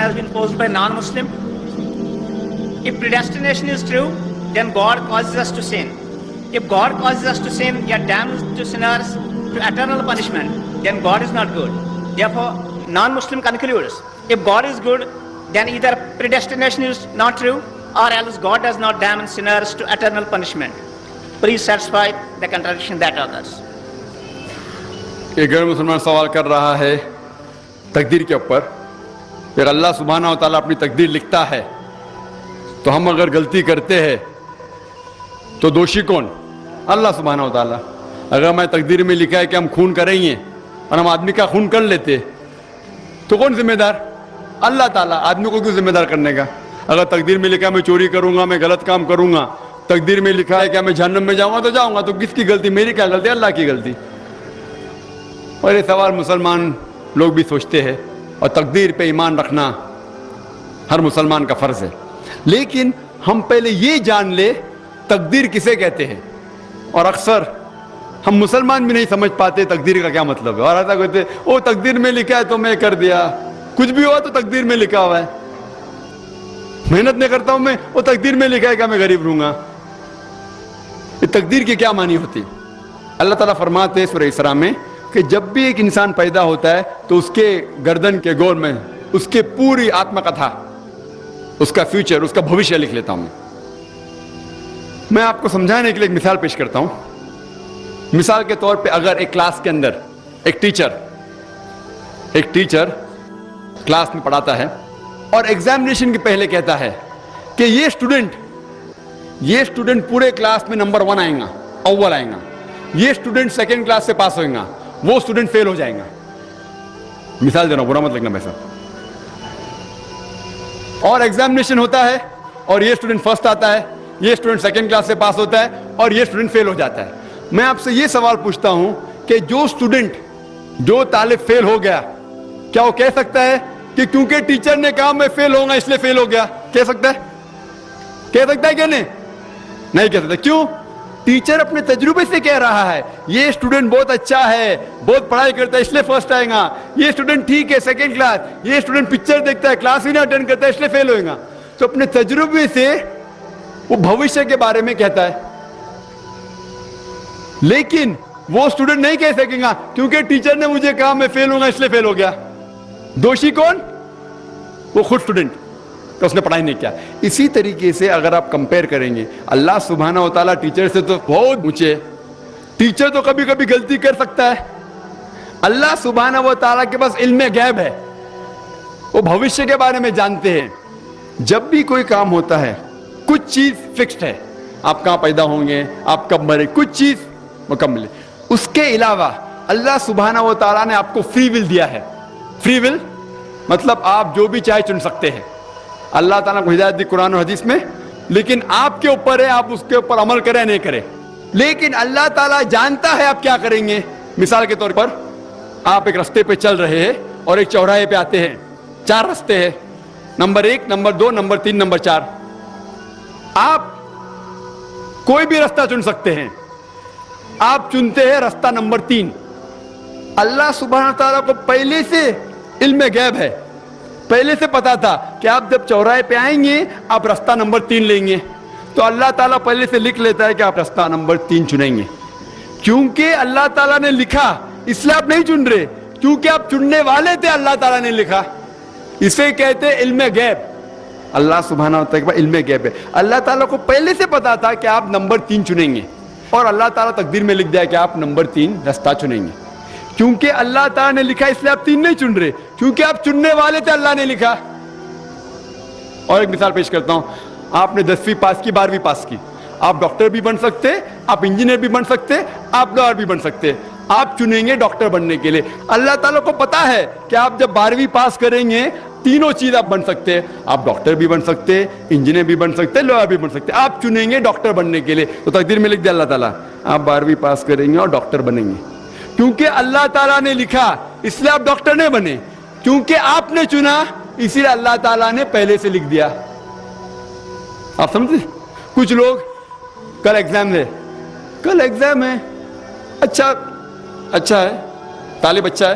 has been posed by non-Muslim. If predestination is true, then God causes us to sin. If God causes us to sin, yet damns to sinners to eternal punishment, then God is not good. Therefore, non-Muslim concludes, if God is good, then either predestination is not true, or else God does not damn sinners to eternal punishment. Please satisfy the contradiction that occurs. ایک غیر مسلمان سوال کر رہا ہے تقدیر کے اوپر کہ اللہ سبحانہ و تعالیٰ اپنی تقدیر لکھتا ہے تو ہم اگر غلطی کرتے ہیں تو دوشی کون؟ اللہ سبحانہ و تعالیٰ. اگر ہمیں تقدیر میں لکھا ہے کہ ہم خون کریں گے اور ہم آدمی کا خون کر لیتے تو کون ذمہ دار؟ اللہ تعالیٰ. آدمی کو کیوں ذمہ دار کرنے کا؟ اگر تقدیر میں لکھا ہے میں چوری کروں گا، میں غلط کام کروں گا، تقدیر میں لکھا ہے کہ میں جہنم میں جاؤں گا تو جاؤں گا، تو کس کی غلطی؟ میری کیا غلطی؟ اللہ کی غلطی. اور یہ سوال مسلمان لوگ بھی سوچتے ہیں، اور تقدیر پہ ایمان رکھنا ہر مسلمان کا فرض ہے. لیکن ہم پہلے یہ جان لے تقدیر کسے کہتے ہیں. اور اکثر ہم مسلمان بھی نہیں سمجھ پاتے تقدیر کا کیا مطلب ہے، اور ایسا کہتے وہ تقدیر میں لکھا ہے تو میں کر دیا، کچھ بھی ہوا تو تقدیر میں لکھا ہوا ہے، محنت نہیں کرتا ہوں میں، وہ تقدیر میں لکھا ہے کہ میں غریب رہوں گا. یہ تقدیر کی کیا معنی ہوتی؟ اللہ تعالیٰ فرماتے ہیں سورہ اسراء میں کہ جب بھی ایک انسان پیدا ہوتا ہے تو اس کے گردن کے گول میں اس کے پوری آتما کتھا، اس کا فیوچر، اس کا بھوشیہ لکھ لیتا ہوں. میں آپ کو سمجھانے کے لیے ایک مثال پیش کرتا ہوں. مثال کے طور پہ اگر ایک کلاس کے اندر ایک ٹیچر کلاس میں پڑھاتا ہے اور ایگزامینیشن کے پہلے کہتا ہے کہ یہ اسٹوڈنٹ پورے کلاس میں نمبر 1 آئیں گا، اول آئیں گا، یہ اسٹوڈنٹ سیکنڈ کلاس سے پاس ہوئیں گا، وہ اسٹوڈنٹ فیل ہو جائیں گا. مثال دے رہا ہوں، برا مت لگنا ویسا. اور ایگزامینیشن ہوتا ہے اور یہ اسٹوڈنٹ فرسٹ آتا ہے، یہ اسٹوڈنٹ سیکنڈ کلاس سے پاس ہوتا ہے اور یہ اسٹوڈنٹ فیل ہو جاتا ہے. میں آپ سے یہ سوال پوچھتا ہوں کہ جو طالب فیل ہو گیا، کیا وہ کہہ سکتا ہے کہ کیونکہ ٹیچر نے کہا میں فیل ہوں گا اس لیے فیل ہو گیا؟ کہہ سکتا ہے کہ نہیں کہہ سکتا. کیوں؟ ٹیچر اپنے تجربے سے کہہ رہا ہے یہ اسٹوڈنٹ بہت اچھا ہے، بہت پڑھائی کرتا ہے اس لیے فرسٹ آئے گا، یہ اسٹوڈنٹ ٹھیک ہے سیکنڈ کلاس، یہ اسٹوڈنٹ پکچر دیکھتا ہے کلاس ہی نہیں اٹینڈ کرتا ہے اس لیے فیل ہوئے گا. تو اپنے تجربے سے وہ بھوشیہ کے بارے میں کہتا ہے. لیکن وہ اسٹوڈنٹ نہیں کہہ سکے گا کیونکہ ٹیچر نے مجھے کہا میں فیل ہوں گا اس لیے فیل ہو گیا. دوشی کون؟ وہ خود اسٹوڈنٹ کہ اس نے پڑھائی نہیں کیا. اسی طریقے سے اگر آپ کمپیئر کریں گے اللہ سبحانہ و تعالیٰ ٹیچر سے تو بہت اونچے. ٹیچر تو کبھی کبھی غلطی کر سکتا ہے. اللہ سبحانہ و تعالیٰ کے پاس علم غیب ہے، وہ بھوشیہ کے بارے میں جانتے ہیں. جب بھی کوئی کام ہوتا ہے کچھ چیز فکسڈ ہے، آپ کہاں پیدا ہوں گے، آپ کب مرے، کچھ چیز مکمل ہے. اس کے علاوہ اللہ سبحانہ و تعالیٰ نے آپ کو فری ول دیا ہے. فری ول مطلب آپ جو بھی چاہے چن سکتے ہیں. اللہ تعالیٰ کو ہدایت دی قرآن و حدیث میں، لیکن آپ کے اوپر ہے آپ اس کے اوپر عمل کریں نہیں کریں. لیکن اللہ تعالیٰ جانتا ہے آپ کیا کریں گے. مثال کے طور پر آپ ایک رستے پہ چل رہے ہیں اور ایک چوراہے پہ آتے ہیں، 4 رستے ہیں، نمبر 1، نمبر 2، نمبر 3، نمبر 4. آپ کوئی بھی رستہ چن سکتے ہیں. آپ چنتے ہیں رستہ نمبر 3. اللہ سبحانہ تعالیٰ کو پہلے سے علم غیب ہے، پہلے سے پتا تھا کہ آپ جب چوراہے پہ آئیں گے آپ رستہ نمبر 3 لیں گے. تو اللہ تعالیٰ پہلے سے لکھ لیتا ہے کہ آپ رستہ نمبر 3 چنیں گے. کیونکہ اللہ تعالیٰ نے لکھا اس لیے آپ نہیں چن رہے، کیونکہ آپ چننے والے تھے، اللہ تعالیٰ نے لکھا. اسے کہتے علم غیب. اللہ سبحانہ و تعالیٰ علم غیب ہے. اللہ تعالیٰ کو پہلے سے پتا تھا کہ آپ نمبر 3 چنیں گے، اور اللہ تعالیٰ تقدیر میں لکھ دیا کہ آپ نمبر 3 رستہ چنیں گے. کیونکہ اللہ تعالیٰ نے لکھا اس لیے آپ 3 نہیں چن رہے، کیونکہ آپ چننے والے تھے، اللہ نے لکھا. اور ایک مثال پیش کرتا ہوں. آپ نے 10ویں پاس کی، 12ویں پاس کی، آپ ڈاکٹر بھی بن سکتے، آپ انجینئر بھی بن سکتے، آپ لائر بھی بن سکتے. آپ چنیں گے ڈاکٹر بننے کے لیے. اللہ تعالیٰ کو پتا ہے کہ آپ جب 12ویں پاس کریں گے تینوں چیز آپ بن سکتے ہیں. آپ ڈاکٹر بھی بن سکتے، انجینئر بھی بن سکتے، لائر بھی بن سکتے. آپ چنیں گے ڈاکٹر بننے کے لیے. تو تقدیر میں لکھ دیا اللہ تعالیٰ آپ 12ویں پاس کریں گے اور ڈاکٹر بنیں گے. کیونکہ اللہ تعالیٰ نے لکھا اس لیے آپ ڈاکٹر نہیں بنے، کیونکہ آپ نے چنا اسی لیے اللہ تعالیٰ نے پہلے سے لکھ دیا. آپ سمجھتے؟ کچھ لوگ کل ایگزام ہے، اچھا ہے، طالب اچھا ہے،